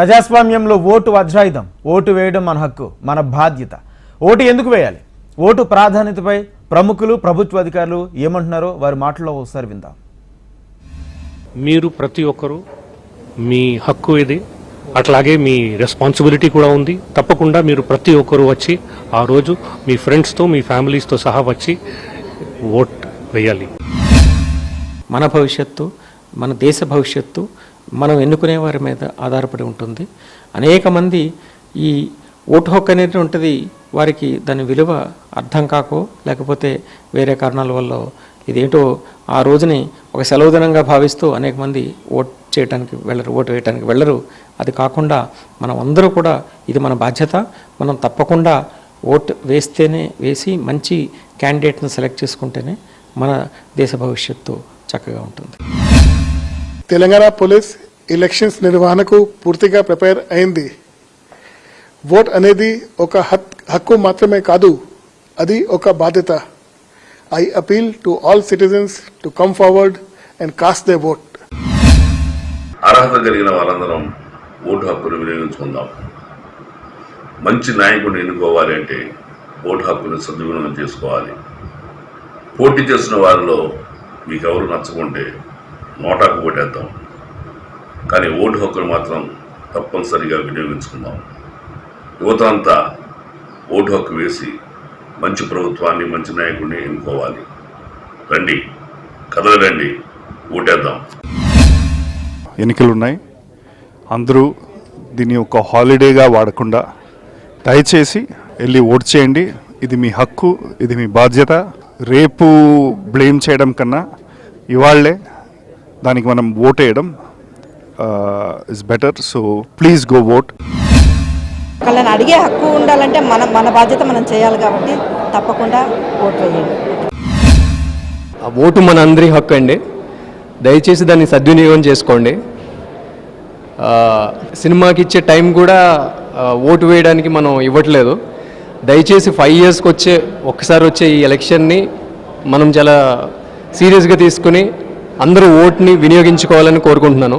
ప్రజాస్వామ్యంలో ఓటు వజ్రాయుధం. ఓటు వేయడం మన హక్కు, మన బాధ్యత. ఓటు ఎందుకు వేయాలి? ఓటు ప్రాధాన్యతపై ప్రముఖులు, ప్రభుత్వ అధికారులు ఏమంటున్నారో వారి మాటల్లో ఒకసారి విందాం. మీరు ప్రతి ఒక్కరూ మీ హక్కు ఇది, అట్లాగే మీ రెస్పాన్సిబిలిటీ కూడా ఉంది. తప్పకుండా మీరు ప్రతి ఒక్కరూ వచ్చి ఆ రోజు మీ ఫ్రెండ్స్తో, మీ ఫ్యామిలీస్తో సహా వచ్చి ఓట్ వేయాలి. మన భవిష్యత్తు, మన దేశ భవిష్యత్తు మనం ఎన్నుకునే వారి మీద ఆధారపడి ఉంటుంది. అనేక మంది ఈ ఓటు హక్కు అనేది ఉంటుంది, వారికి దాని విలువ అర్థం కాకో లేకపోతే వేరే కారణాల వల్ల ఇదేంటో ఆ రోజుని ఒక సెలవు దినంగా భావిస్తూ అనేక మంది ఓటు చేయడానికి వెళ్ళరు, ఓటు వేయడానికి వెళ్ళరు. అది కాకుండా మనం అందరూ కూడా ఇది మన బాధ్యత. మనం తప్పకుండా ఓటు వేసి మంచి క్యాండిడేట్ను సెలెక్ట్ చేసుకుంటేనే మన దేశ భవిష్యత్తు చక్కగా ఉంటుంది. తెలంగాణ పోలీస్ ఎలక్షన్స్ నిర్వహణకు పూర్తిగా ప్రిపేర్ అయింది. ఓట్ అనేది ఒక హక్కు మాత్రమే కాదు, అది ఒక బాధ్యత. I appeal to all citizens to come forward and cost they vote. అర్హత కలిగిన వారందరం ఓటు హక్కును వినియోగించుకుందాం. మంచి నాయకుడిని ఎన్నుకోవాలి అంటే ఓటు హక్కును సద్వినియోగం చేసుకోవాలి. పోటీ చేస్తున్న వారిలో మీకు ఎవరు నచ్చకుంటే నోటాకు ఓటేద్దాం, కానీ ఓటు హక్కును మాత్రం తప్పనిసరిగా వినియోగించుకుందాం. యువత అంతా ఓటు హక్కు వేసి మంచి ప్రభుత్వాన్ని, మంచి నాయకుడిని ఎన్నుకోవాలి. రండి, కదలండి, ఓటేద్దాం. ఎన్నికలు ఉన్నాయి, అందరూ దీన్ని ఒక హాలిడేగా వాడకుండా దయచేసి వెళ్ళి ఓటు చేయండి. ఇది మీ హక్కు, ఇది మీ బాధ్యత. రేపు బ్లేమ్ చేయడం కన్నా ఇవాళ్లే దానికి మనం ఓట్ వేయడం is better. So please go vote. వాళ్ళని అడిగే హక్కు ఉండాలంటే మన బాధ్యత మనం చేయాలి కాబట్టి తప్పకుండా ఓటు వేయండి. ఆ ఓటు మన అందరి హక్కు అండి, దయచేసి దాన్ని సద్వినియోగం చేసుకోండి. సినిమాకి ఇచ్చే టైం కూడా ఓటు వేయడానికి మనం ఇవ్వట్లేదు. దయచేసి 5 yearsకి ఒక్కసారి వచ్చే ఈ ఎలక్షన్ని మనం చాలా సీరియస్గా తీసుకుని అందరూ ఓట్ని వినియోగించుకోవాలని కోరుకుంటున్నాను.